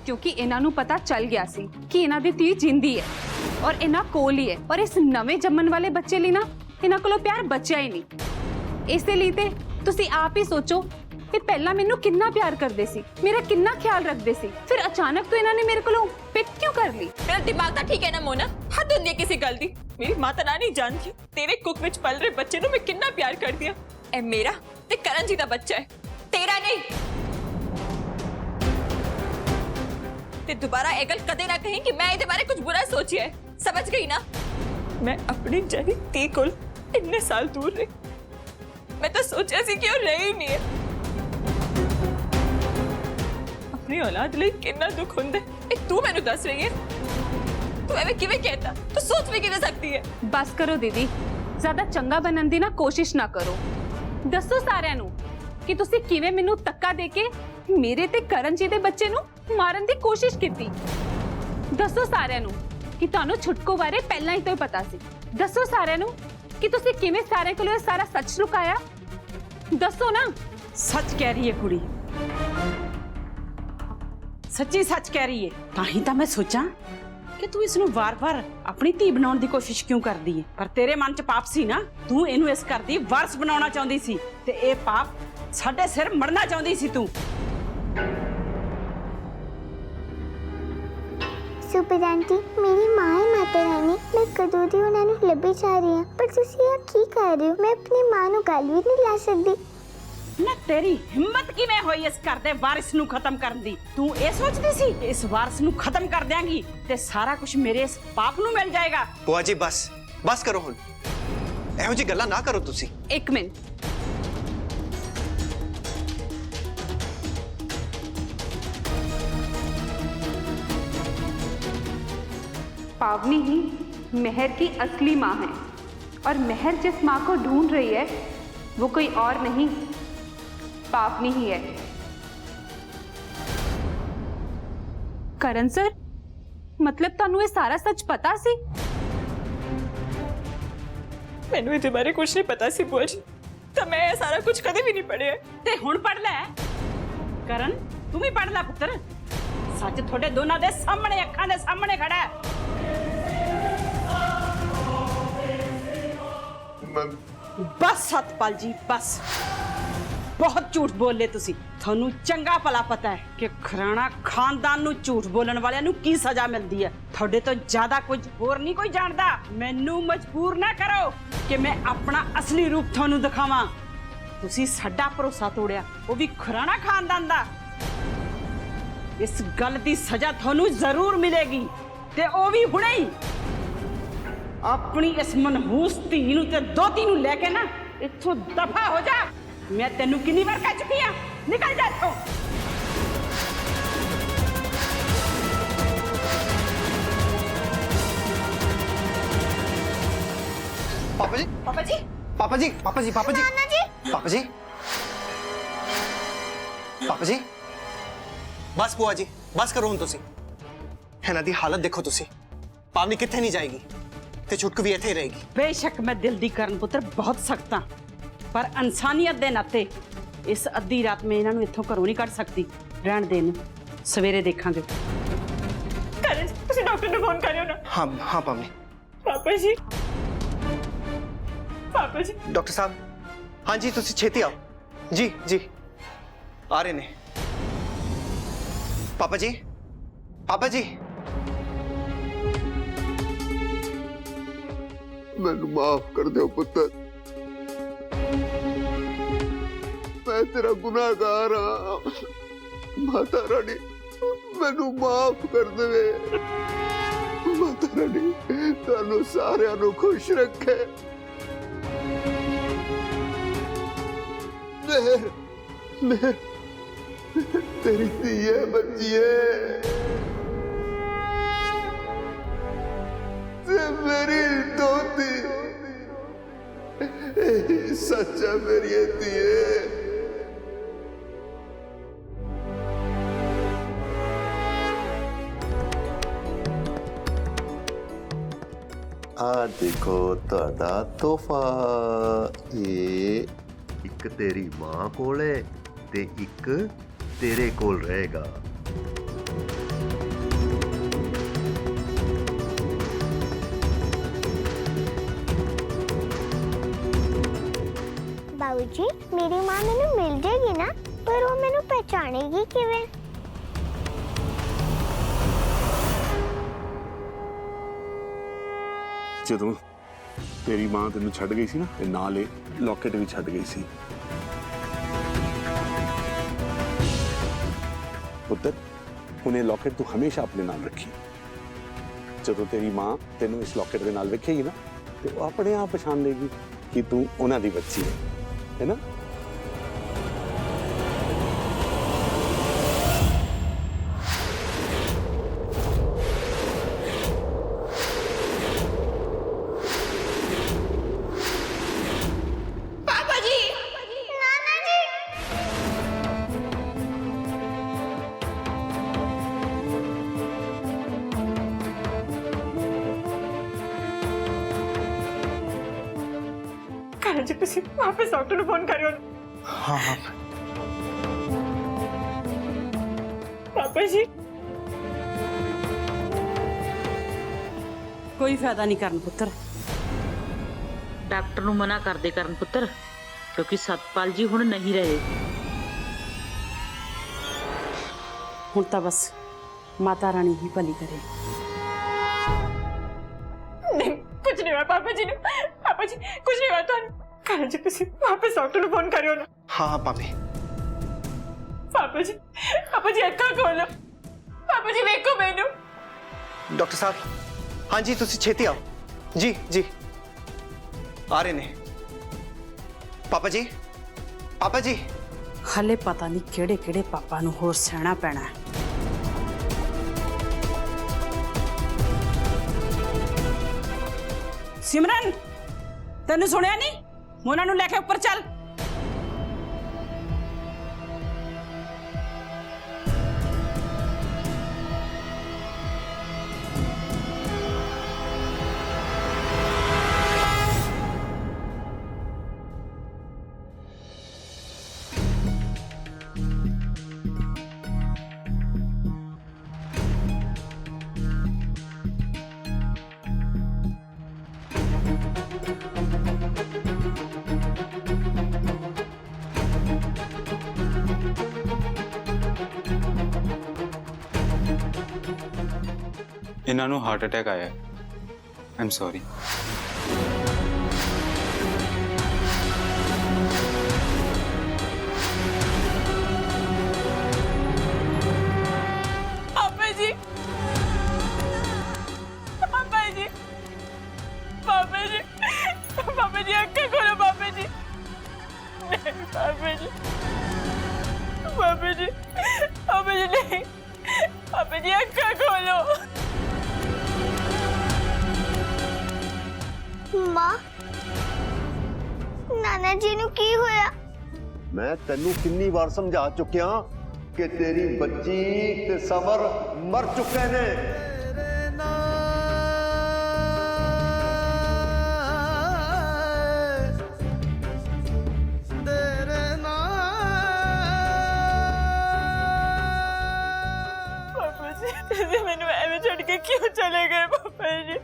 क्योंकि इन्हां नूं पता चल गया सी कि इन्हां दी धी जिंदी है और इन्हां कोल ही है और इस नवे जम्मन वाले बच्चे लिए ना इन्हां कोलों प्यार बचिया ही नहीं। इसलिए ते तुसी आप ही सोचो कि पहला मैनू कितना प्यार करदे सी, मेरा कितना ख्याल रखदे सी, फिर अचानक तो इन्हां ने मेरे कोलों पिक क्यों कर ली? मेरा दिमाग तो ठीक है ना मोना, हद होंदी है किसी गल दी। मेरी माता रानी जानती तेरे कुक विच पल रहे बच्चे नूं मैं कितना प्यार कर दिया। ए मेरा ते करण जी दा बच्चा है, तेरा नहीं। ते दोबारा ए गल कदे ना कहीं कि मैं इहदे बारे कुछ बुरा सोचिया है, समझ गई ना? मैं अपनी जनी ती कोल इतने साल दूर रही, मैं तो सोचा सी कि वो रही ही नहीं है। अपनी औलाद लिए कितना दुख हुंदा है तू मैनू दस रही है। तू एवें किवें कहता, तू सोच भी किवें सकती है? बस करो दीदी, ज्यादा चंगा बनन दी ना कोशिश ना करो। दसो सारिਆਂ ਨੂੰ कि तुसी किवें मैनू धक्का दे के मेरे ते करण जी दे बच्चे नू मारन दी कोशिश कीती। दसो सारिਆਂ ਨੂੰ कि ਤੁਹਾਨੂੰ छुटको बारे पहला ही तो पता सी। दसो सारिਆਂ ਨੂੰ कि तुसी किवें सारे कोलों सारा सच लुकाया। दसो ना। सच कह रही है कुड़ी, सच्ची सच कह रही है। ताही तो मैं सोचा कि तू इसनू वार-वार अपनी धी बनाउण दी कोशिश क्यों करदी है, पर तेरे मन च पाप सी ना, तू इनू इस घर दी वारस बनाउणा चाहुंदी सी ते ए पाप साडे सिर मरना चाहुंदी सी तू। सुपर आंटी, मेरी माँ है माता रानी, मैं कदों दी उन्हां नूं लभी जा रही हां, पर तुसीं ये की कर रहे हो? मैं अपनी माँ नूं गल भी नहीं ला सकदी। ना तेरी हिम्मत किवें होई इस घर दे वारिस नूं खत्म करन दी? तू ए सोचदी सी इस वारिस नूं खत्म कर देंगी ते सारा कुछ मेरे इस पाप नूं मिल जाएगा? बुआ जी बस बस करो हुण, एहो जी गल्लां ना करो तुसी। एक मिनट, पावनी ही मेहर की असली माँ है और मेहर जिस माँ को ढूंढ रही है वो कोई और नहीं, पावनी ही है। करण सर, मतलब तानू ये सारा सच पता सी? मैनू इहदे बारे कुछ नहीं पता सी बुआ जी, तो मैं ये सारा कुछ कदे भी नहीं पढ़िया। ते हुण पढ़ ले करण, तू भी पढ़ ले पुत्र। सच थोड़े दोनों दे सामने, अखां दे सामने खड़ा है। बस सतपाल जी बस, बहुत झूठ बोल ले तुसी। थानू चंगा भला पता है कि घराना खानदान नू झूठ बोलण वालियां नू की सजा मिलदी है। थोड़े तो ज्यादा कुछ होर नहीं कोई जानदा। मैनू मजबूर ना करो कि मैं अपना असली रूप थानू दिखावां। तुसी साडा भरोसा तोड़िया, वो भी घराना खानदान दा। इस गल दी सजा थानू जरूर मिलेगी ते ओ भी हुणे ही। अपनी इस मनहूस धी नू ते दोती नू लेके ना इत्थों दफा हो जा। मैं तेनू कितनी बार कह चुकी हां, निकल जा इत्थों। पापा जी, पापा जी, पापा जी, पापा जी, पापा जी, नाना जी, पापा जी, पापा जी, बस बुआ जी बस करो हुण तुसी। इन्हां दी हालत देखो तुसी, पावनी कित्थे नहीं जाएगी ते छुटकू भी इत्थे ही रहेगी। बेशक मैं दिल दी करण पुत्र बहुत सख्त हाँ, पर इंसानियत दे नाते इस अद्धी रात में इन्हां नू इत्थों घरों नहीं कढ सकती। रहण दे इनू, सवेरे देखांगे। करण जी, तुसी डॉक्टर ने फोन करियो ना। हाँ हाँ पावनी। पापा जी, पापा जी, डॉक्टर साहब, हाँ जी तुसी छेती आओ। जी जी आ रहे ने। पापा जी, पापा जी, मैनू माफ कर दो पुत्र, मैं तेरा गुनाहगार हाँ। माता रानी मैनू माफ कर दे। माता रानी तुहानू सारियां नू खुश रखे। मेहर मेहर तेरी धी है, बच्ची है ते मेरी दोती सच्चा मेरी धी। आ देखो ਤੁਹਾਡਾ ਤੋਹਫਾ। ਇਹ ਇੱਕ ਤੇਰੀ ਮਾਂ ਕੋਲ ਹੈ ਤੇ ਇੱਕ ਤੇਰੇ ਕੋਲ ਰਹੇਗਾ। बाबू जी मेरी माँ मैनू मिल जाएगी ना, पर वो मैनू पहचानेगी किवें? ਜਦੋਂ ਤੇਰੀ ਮਾਂ ਤੈਨੂੰ ਛੱਡ ਗਈ ਸੀ ਨਾ ਤੇ ਨਾਲ ਇਹ ਲੋਕੇਟ ਵੀ ਛੱਡ ਗਈ ਸੀ। ਪੁੱਤਰ ਹੁਣ ਇਹ ਲੋਕੇਟ ਤੂੰ ਹਮੇਸ਼ਾ ਆਪਣੇ ਨਾਲ ਰੱਖੀ। ਜਦੋਂ ਤੇਰੀ ਮਾਂ ਤੈਨੂੰ ਇਸ ਲੋਕੇਟ ਦੇ ਨਾਲ ਵੇਖੇਗੀ ਨਾ ਤੇ ਉਹ ਆਪਣੇ ਆਪ ਪਛਾਣ ਲੇਗੀ ਕਿ ਤੂੰ ਉਹਨਾਂ ਦੀ ਬੱਚੀ ਹੈ ਨਾ। करण जी तुसी वापस डॉक्टर ਨੂੰ ਫੋਨ ਕਰਿਓ। हाँ हाँ ਪਾਪਾ ਜੀ ਕੋਈ ਫਾਇਦਾ ਨਹੀਂ ਕਰਨ ਪੁੱਤਰ। ਡਾਕਟਰ ਨੂੰ ਮਨਾ ਕਰਦੇ ਕਰਨ ਪੁੱਤਰ, ਕਿਉਂਕਿ ਸਤਪਾਲ ਜੀ ਹੁਣ ਨਹੀਂ ਰਹੇ। ਹੁਣ ਤਾਂ ਬਸ ਮਾਤਾ ਰਾਣੀ ਹੀ ਭਲੀ ਕਰੇ। नहीं कुछ नहीं हुआ पापा जी ने, पापा जी कुछ नहीं हुआ तो करण जी तुसी वापस डॉक्टर ਨੂੰ ਫੋਨ ਕਰਿਓ ਨਾ। हाँ हाँ पापी पापा जी ਅੱਖਾਂ ਖੋਲੋ। पापा जी ਵੇਖੋ ਮੈਨੂੰ। डॉक्टर साहब हाँ जी तुसी छेती आओ जी जी आ रहे ने पापा जी ਹਲੇ ਪਤਾ ਨਹੀਂ ਕਿਹੜੇ ਕਿਹੜੇ ਪਾਪਾ ਨੂੰ ਹੋਰ ਸਹਿਣਾ ਪੈਣਾ ਹੈ। ਸਿਮਰਨ ਤੈਨੂੰ ਸੁਣਿਆ ਨਹੀਂ? ਮੋਨਾ ਨੂੰ ਲੈ ਕੇ ਉੱਪਰ ਚੱਲ। इन्हां नूं हार्ट अटैक आया है। I am sorry. पापा जी पापा जी पापा जी पापा जी आंखें खोलो पापा जी। नहीं पापा जी पापा जी पापा जी नहीं पापा जी आंखें खोलो। माँ नाना जी नु की होया? मैं तेनू कितनी बार समझा चुकिया कि तेरी बच्ची ते समर मर चुके ने। पापा जी तुझे मैंने एवं छोड़ के क्यों चले गए पापा जी?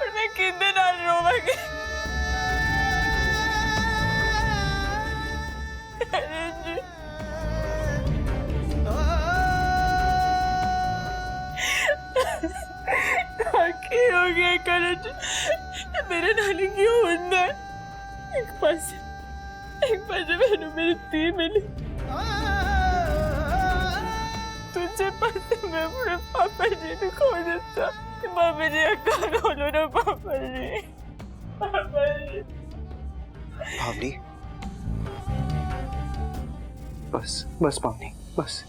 और मैं कितने नाल रोवांगी? करण जी की हो गया करण जी? मेरे नानी क्यों होना है? एक पास मैंने मेरी धी मिली, तुझे पास मैं अपने पापा जी ने खो दिता। पापा जी अक्का खोलो ना पापा जी। पापा जी भावनी बस बस भावनी बस।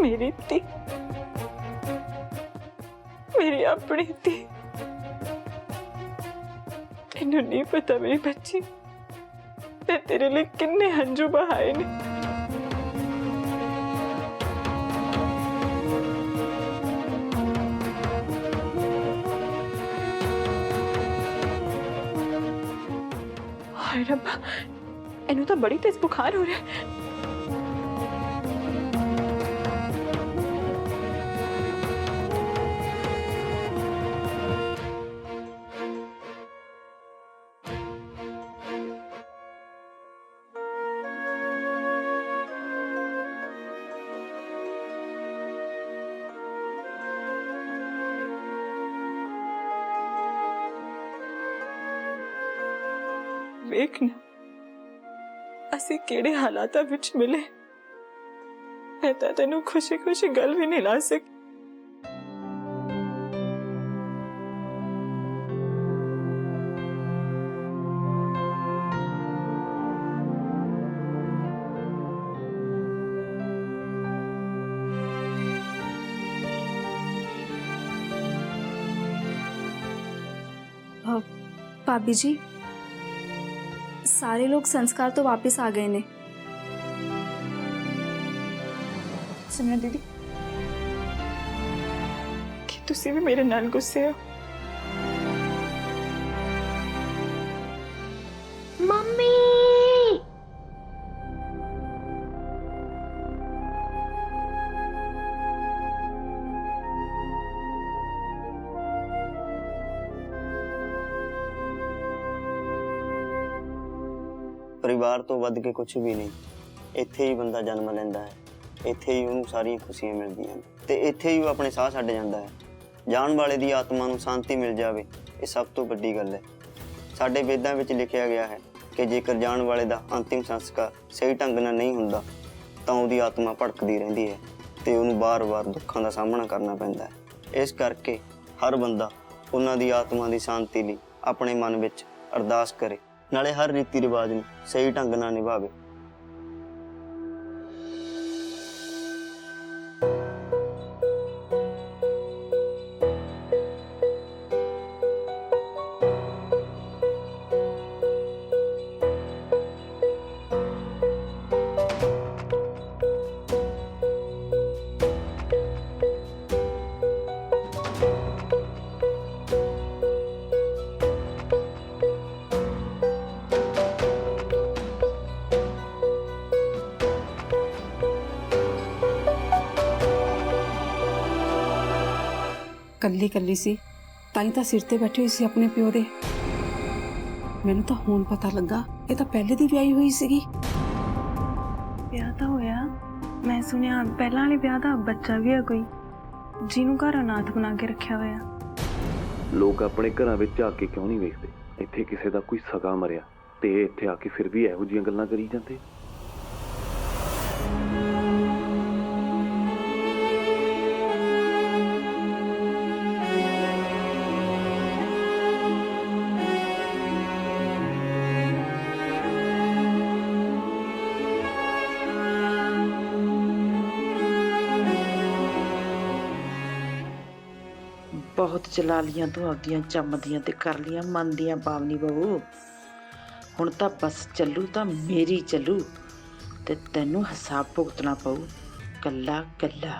मेरी धी, मेरी अपनी धी। तेनू नहीं पता मेरी बच्ची ते तेरे लिए किन्ने हंजू बहाए ने। हाय रब्बा, इनू तो बड़ी तेज बुखार हो रहा है। वेखना असी केड़े हालात विच मिले। मैं तो तेनू खुशी खुशी गल भी नहीं ला सकी। भाभी जी, सारे लोग संस्कार तो वापस आ गए ने। सिमरन दीदी, कि तुसी भी मेरे नाल गुस्से हो? मम्मी परिवार तो वध के कुछ भी नहीं। इत्थे ही बंदा जन्म लैंदा है, इत्थे ही उन्हें सारी खुशियां मिलदियां ने ते इत्थे ही वो अपने साह छड्ड जांदा है। जान वाले दी आत्मा नूं शांति मिल जावे, ये सब तो वड्डी गल है। साडे वेदां विच लिखिया गया है कि जेकर जान वाले दा अंतिम संस्कार सही ढंग नाल नहीं हुंदा तां उहदी आत्मा भड़कदी रहिंदी है ते उहनूं बार-बार दुੱਖਾਂ ਦਾ ਸਾਹਮਣਾ करना पैंदा है। इस करके हर बंदा उन्हां दी आत्मा दी शांति लई अपने मन विच अरदास करे, नाले हर रीति रिवाज नूं सही ढंग नाल निभावे। ਕੱਲੀ ਕੱਲੀ ਸੀ ਤਾਂ ਹੀ ਤਾਂ ਸਿਰ ਤੇ ਬੈਠੀ ਹੋਈ ਸੀ ਆਪਣੇ ਪਿਓ ਦੇ। ਮੈਨੂੰ ਤਾਂ ਹੁਣ ਪਤਾ ਲੱਗਾ ਇਹ ਤਾਂ ਪਹਿਲੇ ਦੀ ਵਿਆਹੀ ਹੋਈ ਸੀਗੀ। ਵਿਆਹ ਤਾਂ ਹੋਇਆ, ਮੈਂ ਸੁਣਿਆ ਪਹਿਲਾਂ ਵਾਲੇ ਵਿਆਹ ਦਾ ਬੱਚਾ ਵੀ ਹੈ ਕੋਈ, ਜਿਹਨੂੰ ਘਰ ਅਨਾਥ ਬਣਾ ਕੇ ਰੱਖਿਆ ਹੋਇਆ। ਲੋਕ ਆਪਣੇ ਘਰਾਂ ਵਿੱਚ ਆ ਕੇ ਕਿਉਂ ਨਹੀਂ ਵੇਖਦੇ? ਇੱਥੇ ਕਿਸੇ ਦਾ ਕੋਈ ਸਗਾ ਮਰਿਆ ਤੇ ਇੱਥੇ ਆ ਕੇ ਫਿਰ ਵੀ ਇਹੋ ਜਿਹੀਆਂ ਗੱਲਾਂ ਕਰੀ ਜਾਂਦੇ। बहुत चला लिया तू आपदियां चमदियां ते कर लिया मन दियां पावनी बहू। हुण तां बस चलू तां मेरी चलू ते तैनू हिसाब भुगतना पऊ कल्ला कल्ला।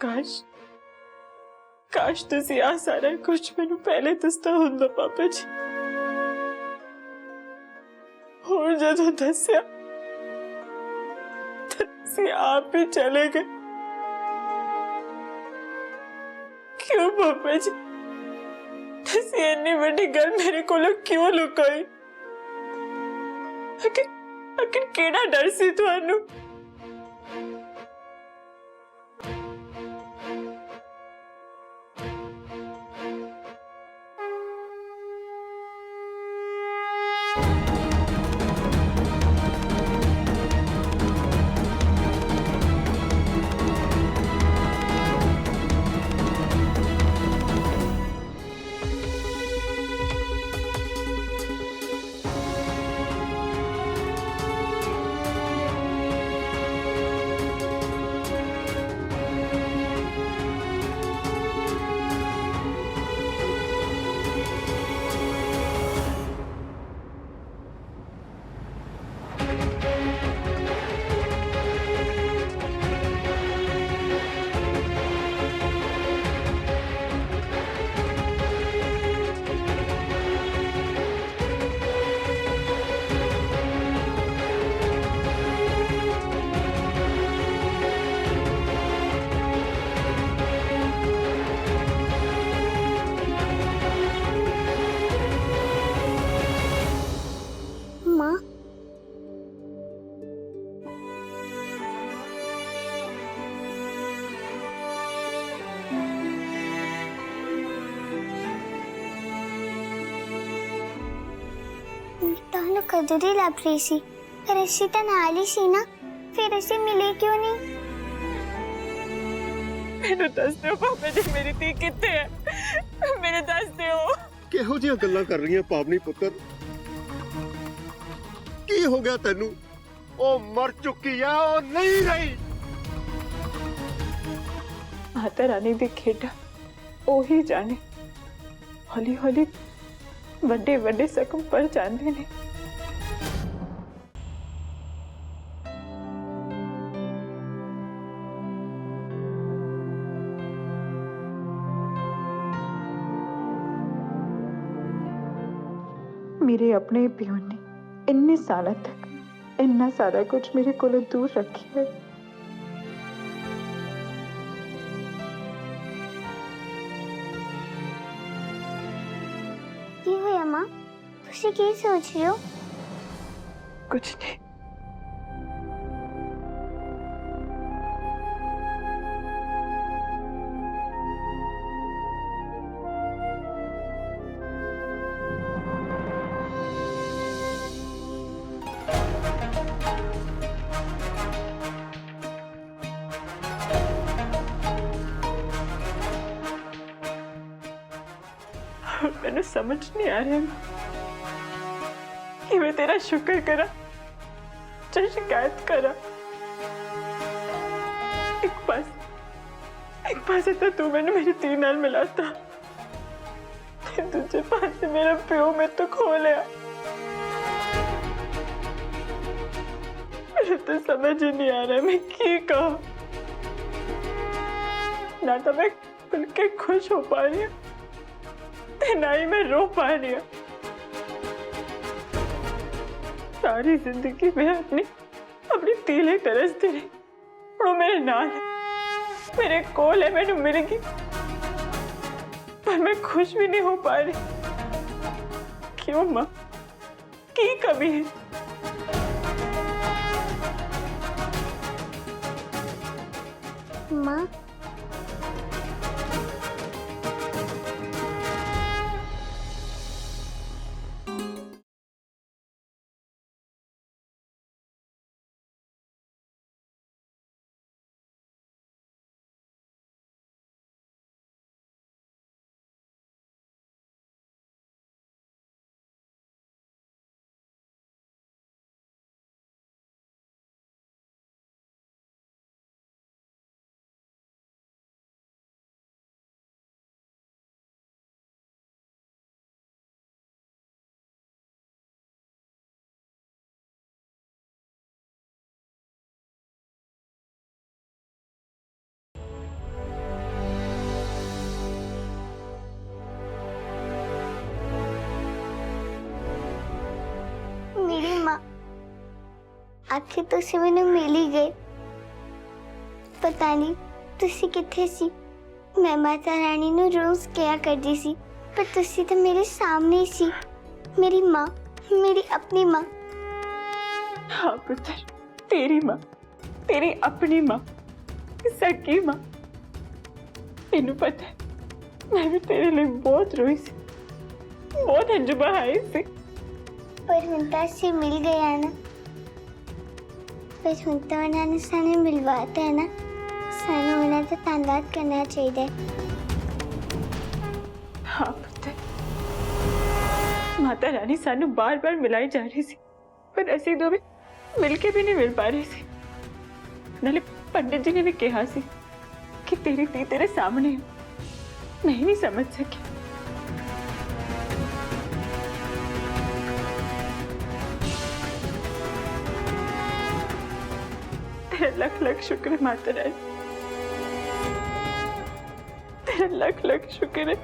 काश काश तुसी आ सारा कुछ मैनू पहले दसदा हुंदा पापा जी। हुण जदों दस्या तुसी आप ही चले गए। क्यों पापा जी तुसी इतनी बड़ी गल मेरे कोलों क्यों लुकाई? आखिर केड़ा डर सी तुहानू? माँ, ਤੁਹਾਨੂੰ ਕਦੋਂ ਦੀ ਲੱਭ ਰਹੀ ਸੀ? ਪਰ ਅਸੀਂ ਤਾਂ ਨਾਲ ਹੀ ਸੀ ਨਾ, ਫਿਰ ਅਸੀਂ ਮਿਲੇ ਕਿਉਂ ਨਹੀਂ? ਮੈਨੂੰ ਦੱਸ ਦਿਓ ਪਾਪਾ ਜੀ ਮੇਰੀ ਧੀ ਕਿੱਥੇ ਹੈ? ਮੈਨੂੰ ਦੱਸ ਦਿਓ। ਕਿਹੋ ਜਿਹੀਆਂ ਗੱਲਾਂ ਕਰ ਰਹੀਆਂ ਪਾਵਨੀ ਪੁੱਤਰ? ਕੀ ਹੋ ਗਿਆ ਤੈਨੂੰ? ਉਹ ਮਰ ਚੁੱਕੀ ਆ, ਉਹ ਨਹੀਂ ਰਹੀ। ਮਾਤਾ ਰਾਣੀ ਦੀ ਖੇਡਾਂ ਉਹੀ ਜਾਣੇ, ਹੌਲੀ ਹੌਲੀ ਵੱਡੇ ਵੱਡੇ ਜ਼ਖਮ ਪਰ ਜਾਂਦੇ ਨੇ। मेरे अपने पियो ने इन्ने साल तक इन्ना सारा कुछ मेरे को दूर रखी है। ਕੀ ਹੋਇਆ ਮਾਂ? ਤੁਸੀਂ ਕੀ ਸੋਚ ਰਹੇ ਹੋ? कुछ नहीं। मैंने समझ नहीं आ रहा कि मैं तेरा शुक्र करा चाहे शिकायत करा। एक पास तो तू मैंने मेरी धी नाल मिलाता, दूजे पास मेरा प्यो मैं तो खो लिया। मेरे तो समझ ही नहीं आ रहा मैं की कहूं। ना तो मैं खुल के खुश हो पा रही हूँ, ना ही मैं रो पा रही हूँ। सारी जिंदगी में अपनी तीले तरसती रही, वो मेरे नाल है, मेरे कोल है, मैंने मिलेगी, पर मैं खुश भी नहीं हो पा रही। क्यों माँ? की कमी है? माँ, मेरी माँ, आखिर तुसी मैनू मिल ही गए। पता नहीं तुसी किथे सी, मैं माता रानी ਨੂੰ ਰੋਜ਼ ਕਿਹਾ ਕਰਦੀ ਸੀ ਪਰ ਤੁਸੀਂ ਤਾਂ ਮੇਰੇ ਸਾਹਮਣੇ ਹੀ ਸੀ मेरी माँ मेरी अपनी माँ। हाँ पुत्र, तेरी माँ, तेरी अपनी माँ, सगी माँ। तेनू पता है मैं भी तेरे लिए बहुत रोई सी, बहुत हंजू बहाए सी। पर हुण तां असीं मिल गया ना, पर हुण तां उन्हां ने सानूं मिलवाता है ना, सानूं उन्हां दा धन्नवाद करना चाहिए। हाँ पुत्र, माता रानी सानू बार बार मिलाई जा रही सी पर असी दोवें मिलके भी नहीं मिल पा रहे सी। नाले पंडित जी ने भी कहा सी कि तेरी धी तेरे सामने है, मैं ही नहीं समझ सकी। तेरा लख लख शुक्र है माता रानी, तेरा लख लख शुक्र है।